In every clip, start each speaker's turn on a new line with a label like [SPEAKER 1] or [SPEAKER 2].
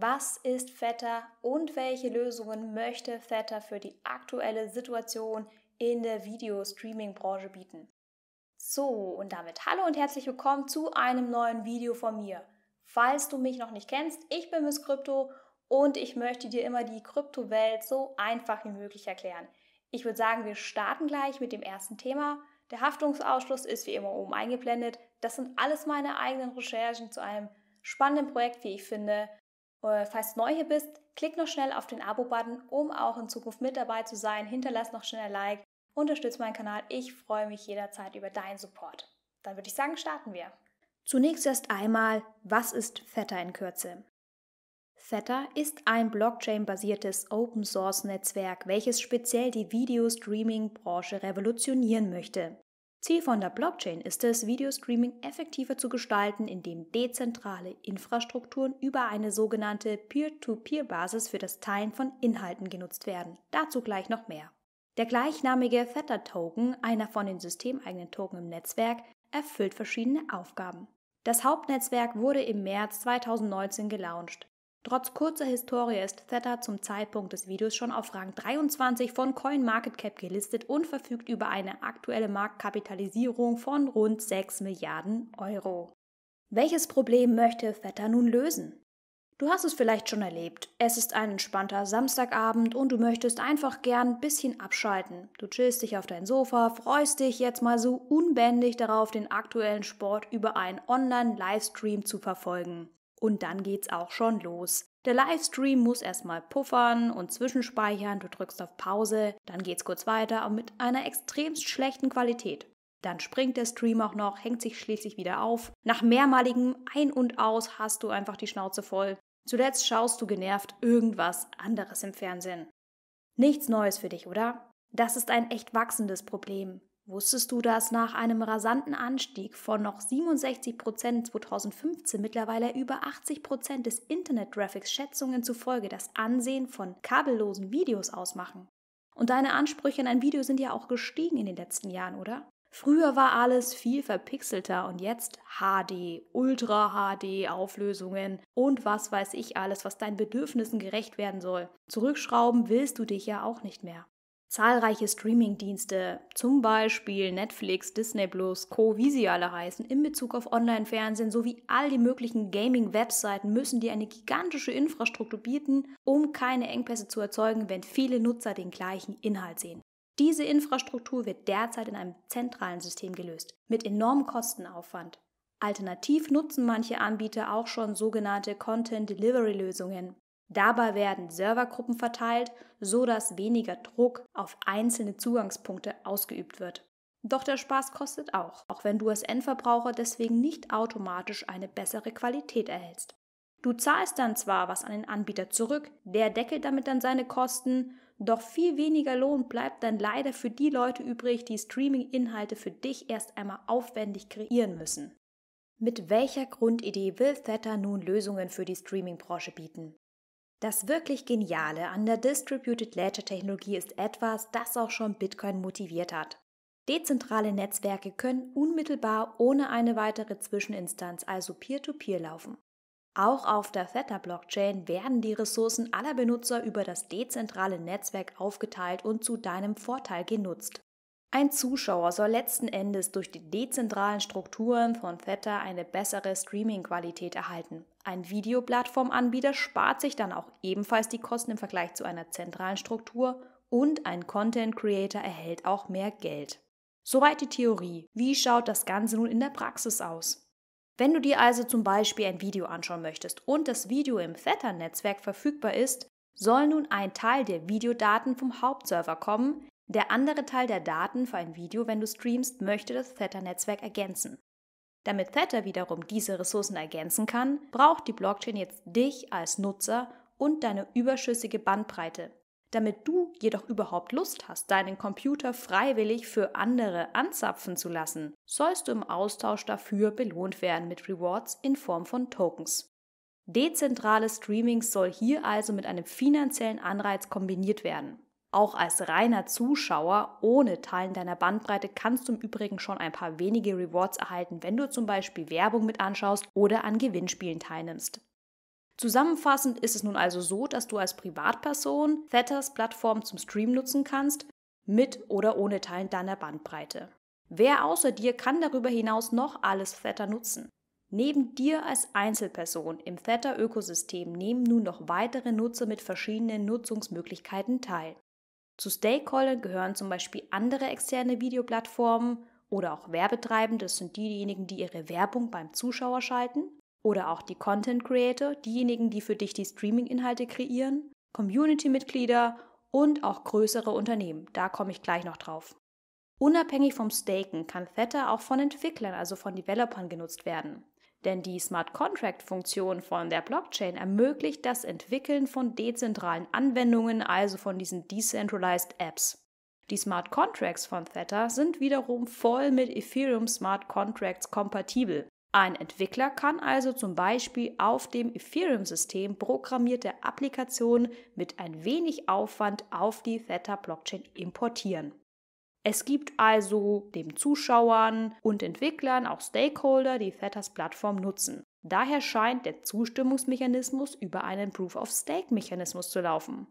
[SPEAKER 1] Was ist Theta und welche Lösungen möchte Theta für die aktuelle Situation in der Video-Streaming-Branche bieten? So, und damit hallo und herzlich willkommen zu einem neuen Video von mir. Falls du mich noch nicht kennst, ich bin Miss Krypto und ich möchte dir immer die Kryptowelt so einfach wie möglich erklären. Ich würde sagen, wir starten gleich mit dem ersten Thema. Der Haftungsausschluss ist wie immer oben eingeblendet. Das sind alles meine eigenen Recherchen zu einem spannenden Projekt, wie ich finde. Falls du neu hier bist, klick noch schnell auf den Abo-Button, um auch in Zukunft mit dabei zu sein. Hinterlass noch schnell ein Like, unterstütze meinen Kanal. Ich freue mich jederzeit über deinen Support. Dann würde ich sagen, starten wir. Zunächst erst einmal, was ist Theta in Kürze? Theta ist ein Blockchain-basiertes Open-Source-Netzwerk, welches speziell die Video-Streaming-Branche revolutionieren möchte. Ziel von der Blockchain ist es, Videostreaming effektiver zu gestalten, indem dezentrale Infrastrukturen über eine sogenannte Peer-to-Peer-Basis für das Teilen von Inhalten genutzt werden. Dazu gleich noch mehr. Der gleichnamige Theta-Token, einer von den systemeigenen Token im Netzwerk, erfüllt verschiedene Aufgaben. Das Hauptnetzwerk wurde im März 2019 gelauncht. Trotz kurzer Historie ist Theta zum Zeitpunkt des Videos schon auf Rang 23 von CoinMarketCap gelistet und verfügt über eine aktuelle Marktkapitalisierung von rund 6 Milliarden Euro. Welches Problem möchte Theta nun lösen? Du hast es vielleicht schon erlebt. Es ist ein entspannter Samstagabend und du möchtest einfach gern ein bisschen abschalten. Du chillst dich auf dein Sofa, freust dich jetzt mal so unbändig darauf, den aktuellen Sport über einen Online-Livestream zu verfolgen. Und dann geht's auch schon los. Der Livestream muss erstmal puffern und zwischenspeichern, du drückst auf Pause, dann geht's kurz weiter, aber mit einer extremst schlechten Qualität. Dann springt der Stream auch noch, hängt sich schließlich wieder auf. Nach mehrmaligem Ein- und Aus hast du einfach die Schnauze voll. Zuletzt schaust du genervt irgendwas anderes im Fernsehen. Nichts Neues für dich, oder? Das ist ein echt wachsendes Problem. Wusstest du, dass nach einem rasanten Anstieg von noch 67% 2015 mittlerweile über 80% des Internet-Traffics Schätzungen zufolge das Ansehen von kabellosen Videos ausmachen? Und deine Ansprüche an ein Video sind ja auch gestiegen in den letzten Jahren, oder? Früher war alles viel verpixelter und jetzt HD, Ultra HD Auflösungen und was weiß ich alles, was deinen Bedürfnissen gerecht werden soll. Zurückschrauben willst du dich ja auch nicht mehr. Zahlreiche Streaming-Dienste, zum Beispiel Netflix, Disney+, Co., wie sie alle heißen, in Bezug auf Online-Fernsehen sowie all die möglichen Gaming-Webseiten müssen dir eine gigantische Infrastruktur bieten, um keine Engpässe zu erzeugen, wenn viele Nutzer den gleichen Inhalt sehen. Diese Infrastruktur wird derzeit in einem zentralen System gelöst, mit enormem Kostenaufwand. Alternativ nutzen manche Anbieter auch schon sogenannte Content-Delivery-Lösungen. Dabei werden Servergruppen verteilt, so dass weniger Druck auf einzelne Zugangspunkte ausgeübt wird. Doch der Spaß kostet auch wenn du als Endverbraucher deswegen nicht automatisch eine bessere Qualität erhältst. Du zahlst dann zwar was an den Anbieter zurück, der deckelt damit dann seine Kosten, doch viel weniger Lohn bleibt dann leider für die Leute übrig, die Streaming-Inhalte für dich erst einmal aufwendig kreieren müssen. Mit welcher Grundidee will Theta nun Lösungen für die Streaming-Branche bieten? Das wirklich Geniale an der Distributed Ledger Technologie ist etwas, das auch schon Bitcoin motiviert hat. Dezentrale Netzwerke können unmittelbar ohne eine weitere Zwischeninstanz, also Peer-to-Peer, laufen. Auch auf der Theta-Blockchain werden die Ressourcen aller Benutzer über das dezentrale Netzwerk aufgeteilt und zu deinem Vorteil genutzt. Ein Zuschauer soll letzten Endes durch die dezentralen Strukturen von Theta eine bessere Streaming-Qualität erhalten. Ein Videoplattformanbieter spart sich dann auch ebenfalls die Kosten im Vergleich zu einer zentralen Struktur und ein Content-Creator erhält auch mehr Geld. Soweit die Theorie. Wie schaut das Ganze nun in der Praxis aus? Wenn du dir also zum Beispiel ein Video anschauen möchtest und das Video im Theta-Netzwerk verfügbar ist, soll nun ein Teil der Videodaten vom Hauptserver kommen. Der andere Teil der Daten für ein Video, wenn du streamst, möchte das Theta-Netzwerk ergänzen. Damit Theta wiederum diese Ressourcen ergänzen kann, braucht die Blockchain jetzt dich als Nutzer und deine überschüssige Bandbreite. Damit du jedoch überhaupt Lust hast, deinen Computer freiwillig für andere anzapfen zu lassen, sollst du im Austausch dafür belohnt werden mit Rewards in Form von Tokens. Dezentrales Streaming soll hier also mit einem finanziellen Anreiz kombiniert werden. Auch als reiner Zuschauer ohne Teilen deiner Bandbreite kannst du im Übrigen schon ein paar wenige Rewards erhalten, wenn du zum Beispiel Werbung mit anschaust oder an Gewinnspielen teilnimmst. Zusammenfassend ist es nun also so, dass du als Privatperson Thetters Plattform zum Stream nutzen kannst, mit oder ohne Teilen deiner Bandbreite. Wer außer dir kann darüber hinaus noch alles Theta nutzen? Neben dir als Einzelperson im Theta-Ökosystem nehmen nun noch weitere Nutzer mit verschiedenen Nutzungsmöglichkeiten teil. Zu Stakeholdern gehören zum Beispiel andere externe Videoplattformen oder auch Werbetreibende, das sind diejenigen, die ihre Werbung beim Zuschauer schalten, oder auch die Content Creator, diejenigen, die für dich die Streaming-Inhalte kreieren, Community-Mitglieder und auch größere Unternehmen, da komme ich gleich noch drauf. Unabhängig vom Staken kann Theta auch von Entwicklern, also von Developern genutzt werden. Denn die Smart Contract-Funktion von der Blockchain ermöglicht das Entwickeln von dezentralen Anwendungen, also von diesen Decentralized Apps. Die Smart Contracts von Theta sind wiederum voll mit Ethereum Smart Contracts kompatibel. Ein Entwickler kann also zum Beispiel auf dem Ethereum-System programmierte Applikationen mit ein wenig Aufwand auf die Theta-Blockchain importieren. Es gibt also den Zuschauern und Entwicklern auch Stakeholder, die Thetas Plattform nutzen. Daher scheint der Zustimmungsmechanismus über einen Proof-of-Stake-Mechanismus zu laufen.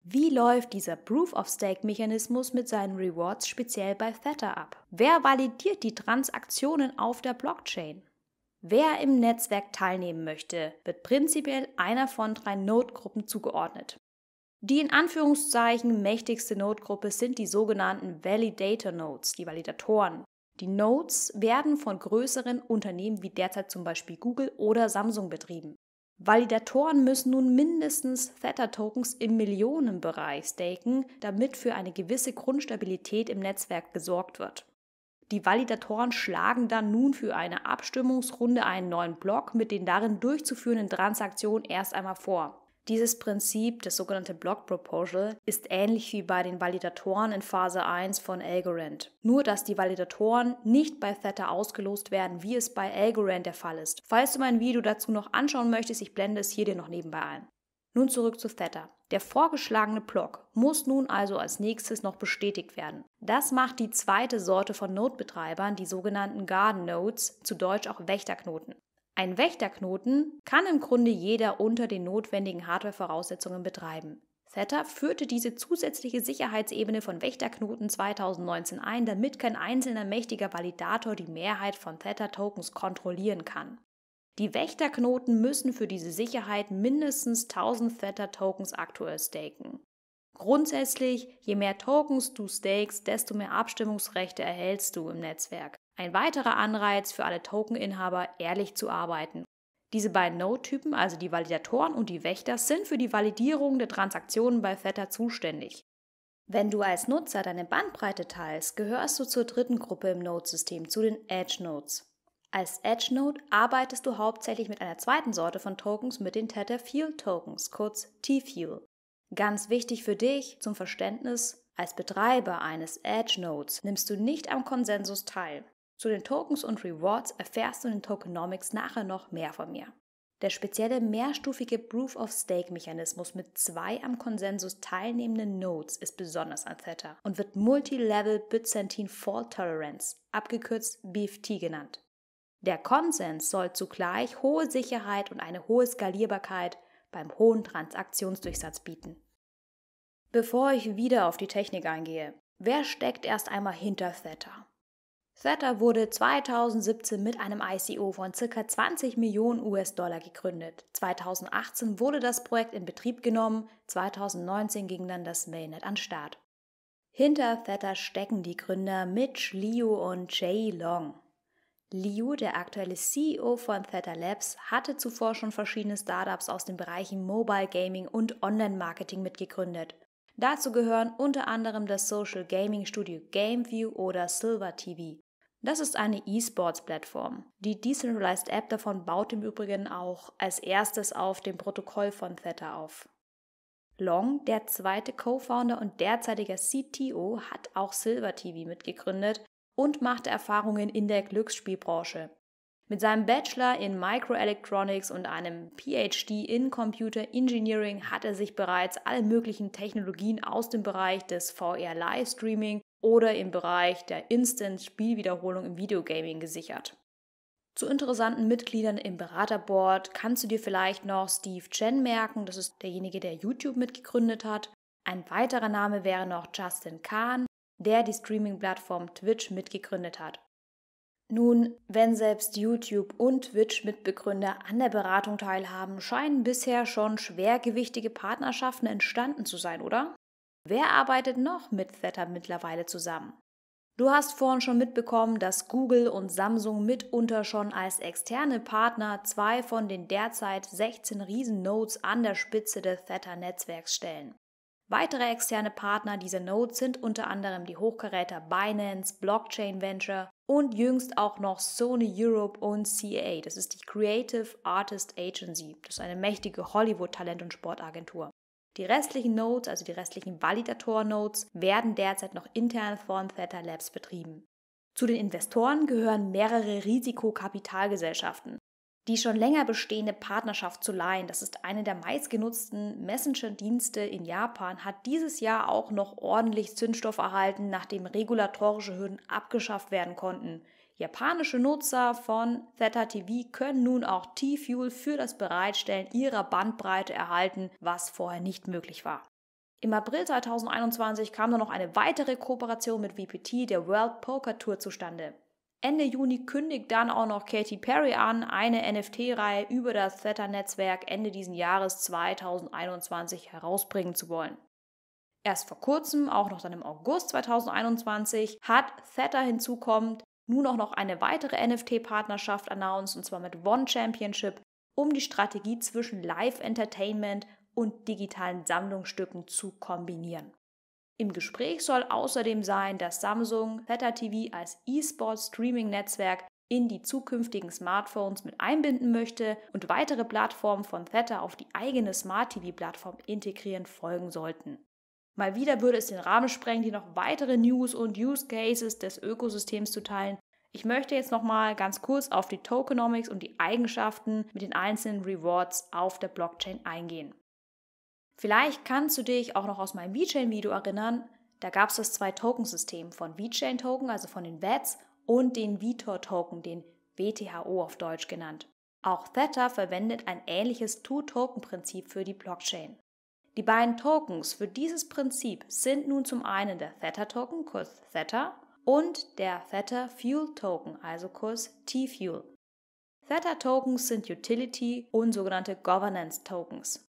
[SPEAKER 1] Wie läuft dieser Proof-of-Stake-Mechanismus mit seinen Rewards speziell bei Theta ab? Wer validiert die Transaktionen auf der Blockchain? Wer im Netzwerk teilnehmen möchte, wird prinzipiell einer von 3 Node-Gruppen zugeordnet. Die in Anführungszeichen mächtigste Node-Gruppe sind die sogenannten Validator Nodes, die Validatoren. Die Nodes werden von größeren Unternehmen wie derzeit zum Beispiel Google oder Samsung betrieben. Validatoren müssen nun mindestens Theta-Tokens im Millionenbereich staken, damit für eine gewisse Grundstabilität im Netzwerk gesorgt wird. Die Validatoren schlagen dann nun für eine Abstimmungsrunde einen neuen Block mit den darin durchzuführenden Transaktionen erst einmal vor. Dieses Prinzip, das sogenannte Block Proposal, ist ähnlich wie bei den Validatoren in Phase 1 von Algorand. Nur, dass die Validatoren nicht bei Theta ausgelost werden, wie es bei Algorand der Fall ist. Falls du mein Video dazu noch anschauen möchtest, ich blende es hier dir noch nebenbei ein. Nun zurück zu Theta. Der vorgeschlagene Block muss nun also als nächstes noch bestätigt werden. Das macht die zweite Sorte von Node-Betreibern, die sogenannten Guard Nodes, zu Deutsch auch Wächterknoten. Ein Wächterknoten kann im Grunde jeder unter den notwendigen Hardware-Voraussetzungen betreiben. Theta führte diese zusätzliche Sicherheitsebene von Wächterknoten 2019 ein, damit kein einzelner mächtiger Validator die Mehrheit von Theta-Tokens kontrollieren kann. Die Wächterknoten müssen für diese Sicherheit mindestens 1000 Theta-Tokens aktuell staken. Grundsätzlich, je mehr Tokens du stakest, desto mehr Abstimmungsrechte erhältst du im Netzwerk. Ein weiterer Anreiz für alle Tokeninhaber, ehrlich zu arbeiten. Diese beiden Node-Typen, also die Validatoren und die Wächter, sind für die Validierung der Transaktionen bei Theta zuständig. Wenn du als Nutzer deine Bandbreite teilst, gehörst du zur dritten Gruppe im Node-System, zu den Edge-Nodes. Als Edge-Node arbeitest du hauptsächlich mit einer zweiten Sorte von Tokens, mit den Tether-Fuel-Tokens, kurz T-Fuel. Ganz wichtig für dich zum Verständnis, als Betreiber eines Edge-Nodes nimmst du nicht am Konsensus teil. Zu den Tokens und Rewards erfährst du in den Tokenomics nachher noch mehr von mir. Der spezielle mehrstufige Proof-of-Stake-Mechanismus mit 2 am Konsensus teilnehmenden Nodes ist besonders an Theta und wird Multi-Level Byzantine Fault Tolerance, abgekürzt BFT genannt. Der Konsens soll zugleich hohe Sicherheit und eine hohe Skalierbarkeit beim hohen Transaktionsdurchsatz bieten. Bevor ich wieder auf die Technik eingehe, wer steckt erst einmal hinter Theta? Theta wurde 2017 mit einem ICO von ca. 20 Millionen US-Dollar gegründet. 2018 wurde das Projekt in Betrieb genommen, 2019 ging dann das Mainnet an den Start. Hinter Theta stecken die Gründer Mitch, Liu und Jay Long. Liu, der aktuelle CEO von Theta Labs, hatte zuvor schon verschiedene Startups aus den Bereichen Mobile Gaming und Online-Marketing mitgegründet. Dazu gehören unter anderem das Social Gaming Studio GameView oder Silver TV. Das ist eine E-Sports-Plattform. Die Decentralized App davon baut im Übrigen auch als erstes auf dem Protokoll von Theta auf. Long, der zweite Co-Founder und derzeitiger CTO, hat auch Silver TV mitgegründet und machte Erfahrungen in der Glücksspielbranche. Mit seinem Bachelor in Microelectronics und einem PhD in Computer Engineering hat er sich bereits alle möglichen Technologien aus dem Bereich des VR-Livestreaming oder im Bereich der Instant-Spielwiederholung im Videogaming gesichert. Zu interessanten Mitgliedern im Beraterboard kannst du dir vielleicht noch Steve Chen merken, das ist derjenige, der YouTube mitgegründet hat. Ein weiterer Name wäre noch Justin Kan, der die Streaming-Plattform Twitch mitgegründet hat. Nun, wenn selbst YouTube und Twitch-Mitbegründer an der Beratung teilhaben, scheinen bisher schon schwergewichtige Partnerschaften entstanden zu sein, oder? Wer arbeitet noch mit Theta mittlerweile zusammen? Du hast vorhin schon mitbekommen, dass Google und Samsung mitunter schon als externe Partner 2 von den derzeit 16 Riesen-Nodes an der Spitze des Theta-Netzwerks stellen. Weitere externe Partner dieser Nodes sind unter anderem die Hochkaräter Binance, Blockchain Venture und jüngst auch noch Sony Europe und CAA, das ist die Creative Artist Agency, das ist eine mächtige Hollywood-Talent- und Sportagentur. Die restlichen Nodes, also die restlichen Validator-Nodes, werden derzeit noch intern von Theta Labs betrieben. Zu den Investoren gehören mehrere Risikokapitalgesellschaften. Die schon länger bestehende Partnerschaft zu Line, das ist eine der meistgenutzten Messenger-Dienste in Japan, hat dieses Jahr auch noch ordentlich Zündstoff erhalten, nachdem regulatorische Hürden abgeschafft werden konnten. Japanische Nutzer von Theta TV können nun auch T-Fuel für das Bereitstellen ihrer Bandbreite erhalten, was vorher nicht möglich war. Im April 2021 kam dann noch eine weitere Kooperation mit VPT, der World Poker Tour, zustande. Ende Juni kündigt dann auch noch Katy Perry an, eine NFT-Reihe über das Theta-Netzwerk Ende diesen Jahres 2021 herausbringen zu wollen. Erst vor kurzem, auch noch dann im August 2021, hat Theta hinzukommend nun auch noch eine weitere NFT-Partnerschaft announced, und zwar mit One Championship, um die Strategie zwischen Live-Entertainment und digitalen Sammlungsstücken zu kombinieren. Im Gespräch soll außerdem sein, dass Samsung Theta TV als E-Sport-Streaming-Netzwerk in die zukünftigen Smartphones mit einbinden möchte und weitere Plattformen von Theta auf die eigene Smart-TV-Plattform integrieren folgen sollten. Mal wieder würde es den Rahmen sprengen, dir noch weitere News und Use Cases des Ökosystems zu teilen. Ich möchte jetzt nochmal ganz kurz auf die Tokenomics und die Eigenschaften mit den einzelnen Rewards auf der Blockchain eingehen. Vielleicht kannst du dich auch noch aus meinem VeChain-Video erinnern, da gab es das 2-Token-System von VeChain-Token, also von den VETs, und den Vitor-Token, den WTHO auf Deutsch genannt. Auch Theta verwendet ein ähnliches Two-Token-Prinzip für die Blockchain. Die beiden Tokens für dieses Prinzip sind nun zum einen der Theta-Token, kurz Theta, und der Theta Fuel Token, also kurz T-Fuel. Theta-Tokens sind Utility- und sogenannte Governance-Tokens.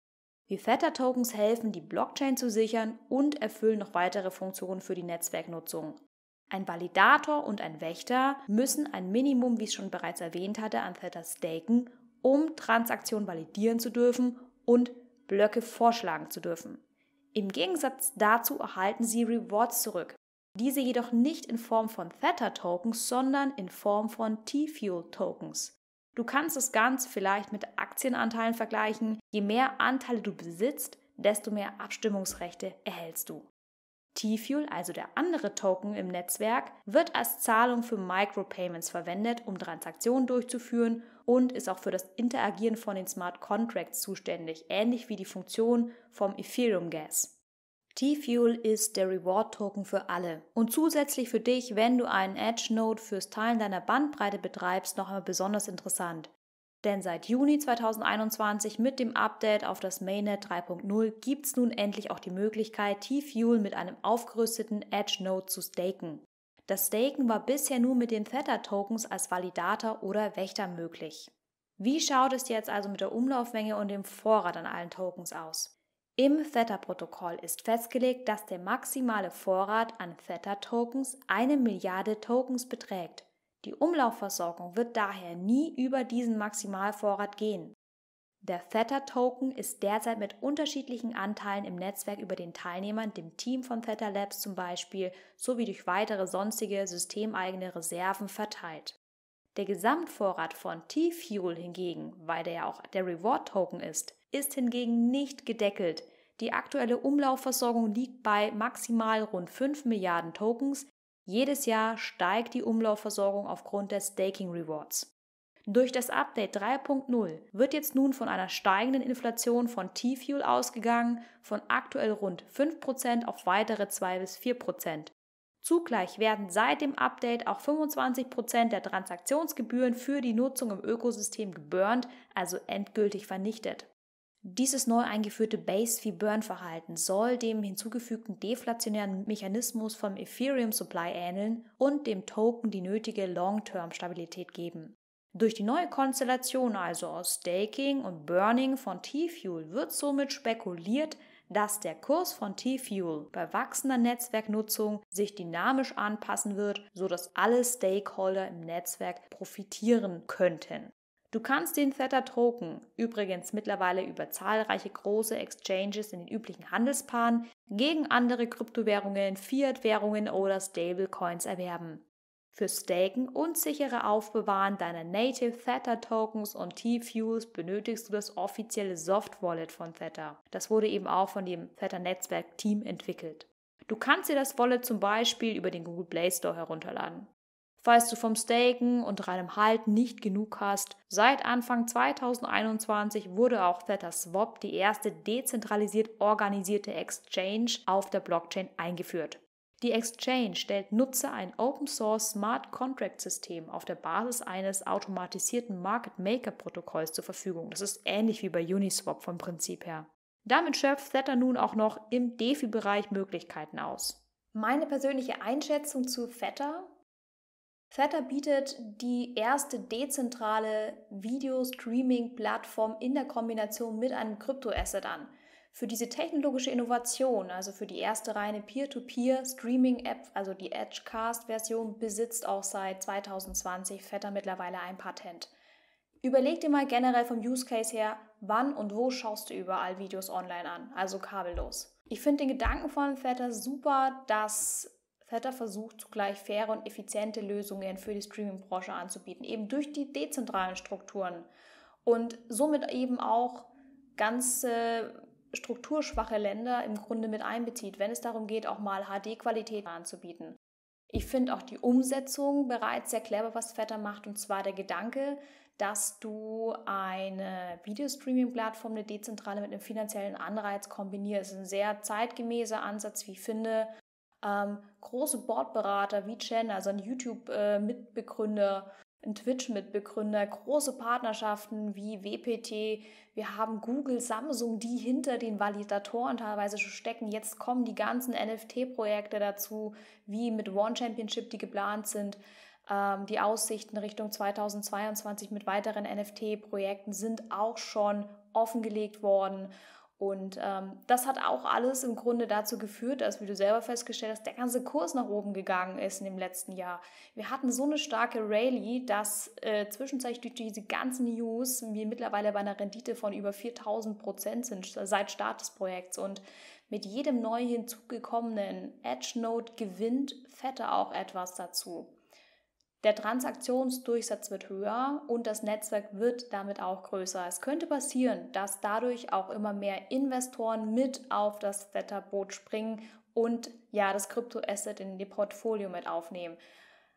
[SPEAKER 1] Die Theta-Tokens helfen, die Blockchain zu sichern und erfüllen noch weitere Funktionen für die Netzwerknutzung. Ein Validator und ein Wächter müssen ein Minimum, wie ich es schon bereits erwähnt hatte, an Theta staken, um Transaktionen validieren zu dürfen und Blöcke vorschlagen zu dürfen. Im Gegensatz dazu erhalten sie Rewards zurück. Diese jedoch nicht in Form von Theta-Tokens, sondern in Form von T-Fuel-Tokens. Du kannst das Ganze vielleicht mit Aktienanteilen vergleichen. Je mehr Anteile du besitzt, desto mehr Abstimmungsrechte erhältst du. T-Fuel, also der andere Token im Netzwerk, wird als Zahlung für Micropayments verwendet, um Transaktionen durchzuführen und ist auch für das Interagieren von den Smart Contracts zuständig, ähnlich wie die Funktion vom Ethereum Gas. T-Fuel ist der Reward-Token für alle und zusätzlich für dich, wenn du einen Edge-Node fürs Teilen deiner Bandbreite betreibst, noch einmal besonders interessant. Denn seit Juni 2021 mit dem Update auf das Mainnet 3.0 gibt es nun endlich auch die Möglichkeit, T-Fuel mit einem aufgerüsteten Edge-Node zu staken. Das Staken war bisher nur mit den Theta-Tokens als Validator oder Wächter möglich. Wie schaut es jetzt also mit der Umlaufmenge und dem Vorrat an allen Tokens aus? Im Theta-Protokoll ist festgelegt, dass der maximale Vorrat an Theta-Tokens 1 Milliarde Tokens beträgt. Die Umlaufversorgung wird daher nie über diesen Maximalvorrat gehen. Der Theta-Token ist derzeit mit unterschiedlichen Anteilen im Netzwerk über den Teilnehmern, dem Team von Theta Labs zum Beispiel, sowie durch weitere sonstige systemeigene Reserven verteilt. Der Gesamtvorrat von T-Fuel hingegen, weil der ja auch der Reward-Token ist hingegen nicht gedeckelt. Die aktuelle Umlaufversorgung liegt bei maximal rund 5 Milliarden Tokens. Jedes Jahr steigt die Umlaufversorgung aufgrund der Staking Rewards. Durch das Update 3.0 wird jetzt nun von einer steigenden Inflation von T-Fuel ausgegangen, von aktuell rund 5% auf weitere 2 bis 4%. Zugleich werden seit dem Update auch 25% der Transaktionsgebühren für die Nutzung im Ökosystem geburnt, also endgültig vernichtet. Dieses neu eingeführte Base-Fee-Burn-Verhalten soll dem hinzugefügten deflationären Mechanismus vom Ethereum Supply ähneln und dem Token die nötige Long-Term-Stabilität geben. Durch die neue Konstellation also aus Staking und Burning von T-Fuel wird somit spekuliert, dass der Kurs von T-Fuel bei wachsender Netzwerknutzung sich dynamisch anpassen wird, sodass alle Stakeholder im Netzwerk profitieren könnten. Du kannst den Theta-Token übrigens mittlerweile über zahlreiche große Exchanges in den üblichen Handelspaaren gegen andere Kryptowährungen, Fiat-Währungen oder Stablecoins erwerben. Für Staken und sichere Aufbewahren deiner Native Theta-Tokens und T-Fuels benötigst du das offizielle Soft-Wallet von Theta. Das wurde eben auch von dem Theta-Netzwerk-Team entwickelt. Du kannst dir das Wallet zum Beispiel über den Google Play Store herunterladen. Falls du vom Staken und reinem Halten nicht genug hast, seit Anfang 2021 wurde auch ThetaSwap, die erste dezentralisiert organisierte Exchange auf der Blockchain, eingeführt. Die Exchange stellt Nutzer ein Open-Source Smart Contract-System auf der Basis eines automatisierten Market-Maker-Protokolls zur Verfügung. Das ist ähnlich wie bei Uniswap vom Prinzip her. Damit schöpft Theta nun auch noch im DeFi-Bereich Möglichkeiten aus. Meine persönliche Einschätzung zu Theta: Theta bietet die erste dezentrale Video-Streaming-Plattform in der Kombination mit einem Kryptoasset an. Für diese technologische Innovation, also für die erste reine Peer-to-Peer-Streaming-App, also die Edgecast-Version, besitzt auch seit 2020 Theta mittlerweile ein Patent. Überleg dir mal generell vom Use Case her, wann und wo schaust du überall Videos online an, also kabellos. Ich finde den Gedanken von Theta super, dass Theta versucht, zugleich faire und effiziente Lösungen für die Streaming-Branche anzubieten, eben durch die dezentralen Strukturen und somit eben auch ganze strukturschwache Länder im Grunde mit einbezieht, wenn es darum geht, auch mal HD-Qualität anzubieten. Ich finde auch die Umsetzung bereits sehr clever, was Theta macht, und zwar der Gedanke, dass du eine Videostreaming-Plattform, eine dezentrale, mit einem finanziellen Anreiz kombinierst. Das ist ein sehr zeitgemäßer Ansatz, wie ich finde. Große Boardberater wie Chen, also ein YouTube-Mitbegründer, ein Twitch-Mitbegründer, große Partnerschaften wie WPT, wir haben Google, Samsung, die hinter den Validatoren teilweise schon stecken. Jetzt kommen die ganzen NFT-Projekte dazu, wie mit One Championship, die geplant sind. Die Aussichten Richtung 2022 mit weiteren NFT-Projekten sind auch schon offengelegt worden. Und das hat auch alles im Grunde dazu geführt, dass, wie du selber festgestellt hast, der ganze Kurs nach oben gegangen ist in dem letzten Jahr. Wir hatten so eine starke Rallye, dass zwischenzeitlich durch diese ganzen News wir mittlerweile bei einer Rendite von über 4000% sind seit Start des Projekts. Und mit jedem neu hinzugekommenen Edge-Node gewinnt Theta auch etwas dazu. Der Transaktionsdurchsatz wird höher und das Netzwerk wird damit auch größer. Es könnte passieren, dass dadurch auch immer mehr Investoren mit auf das Theta-Boot springen und das Kryptoasset in ihr Portfolio mit aufnehmen.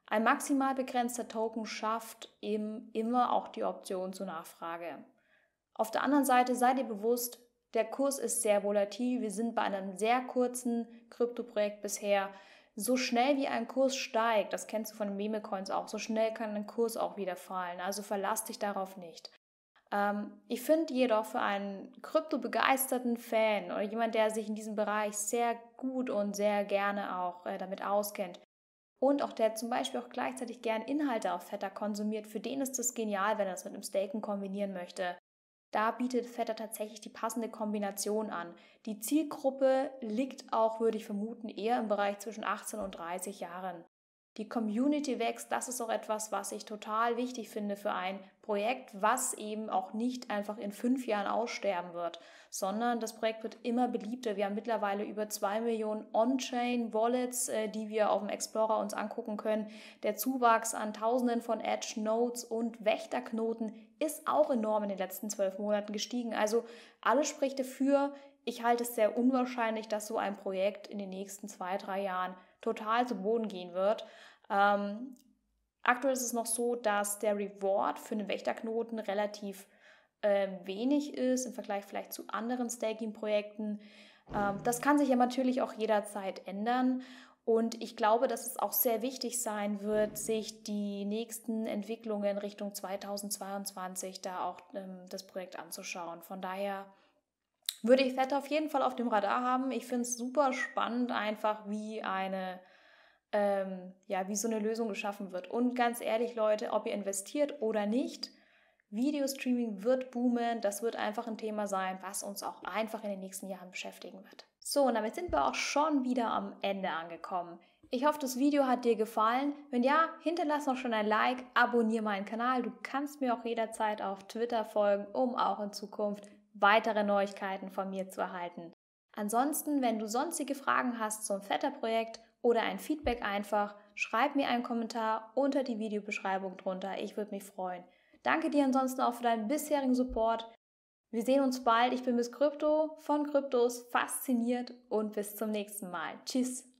[SPEAKER 1] Ein maximal begrenzter Token schafft eben immer auch die Option zur Nachfrage. Auf der anderen Seite sei dir bewusst, der Kurs ist sehr volatil. Wir sind bei einem sehr kurzen Kryptoprojekt bisher. So schnell wie ein Kurs steigt, das kennst du von den Meme-Coins auch, so schnell kann ein Kurs auch wieder fallen. Also verlass dich darauf nicht. Ich finde jedoch für einen kryptobegeisterten Fan oder jemand, der sich in diesem Bereich sehr gut und sehr gerne auch damit auskennt und auch der zum Beispiel auch gleichzeitig gern Inhalte auf Theta konsumiert, für den ist es genial, wenn er es mit einem Staken kombinieren möchte. Da bietet Theta tatsächlich die passende Kombination an. Die Zielgruppe liegt auch, würde ich vermuten, eher im Bereich zwischen 18 und 30 Jahren. Die Community wächst, das ist auch etwas, was ich total wichtig finde für ein Projekt, was eben auch nicht einfach in 5 Jahren aussterben wird, sondern das Projekt wird immer beliebter. Wir haben mittlerweile über 2 Millionen On-Chain-Wallets, die wir auf dem Explorer uns angucken können. Der Zuwachs an Tausenden von Edge-Nodes und Wächterknoten ist auch enorm in den letzten 12 Monaten gestiegen. Also alles spricht dafür. Ich halte es sehr unwahrscheinlich, dass so ein Projekt in den nächsten 2-3 Jahren total zu Boden gehen wird. Aktuell ist es noch so, dass der Reward für einen Wächterknoten relativ wenig ist im Vergleich vielleicht zu anderen Staking-Projekten. Das kann sich ja natürlich auch jederzeit ändern. Und ich glaube, dass es auch sehr wichtig sein wird, sich die nächsten Entwicklungen Richtung 2022 da auch das Projekt anzuschauen. Von daher würde ich Theta auf jeden Fall auf dem Radar haben. Ich finde es super spannend, einfach wie wie so eine Lösung geschaffen wird. Und ganz ehrlich, Leute, ob ihr investiert oder nicht, Videostreaming wird boomen. Das wird einfach ein Thema sein, was uns auch einfach in den nächsten Jahren beschäftigen wird. So, und damit sind wir auch schon wieder am Ende angekommen. Ich hoffe, das Video hat dir gefallen. Wenn ja, hinterlass noch schon ein Like, abonniere meinen Kanal. Du kannst mir auch jederzeit auf Twitter folgen, um auch in Zukunft weitere Neuigkeiten von mir zu erhalten. Ansonsten, wenn du sonstige Fragen hast zum Theta-Projekt oder ein Feedback einfach, schreib mir einen Kommentar unter die Videobeschreibung drunter. Ich würde mich freuen. Danke dir ansonsten auch für deinen bisherigen Support. Wir sehen uns bald. Ich bin Miss Krypto von Kryptos fasziniert und bis zum nächsten Mal. Tschüss.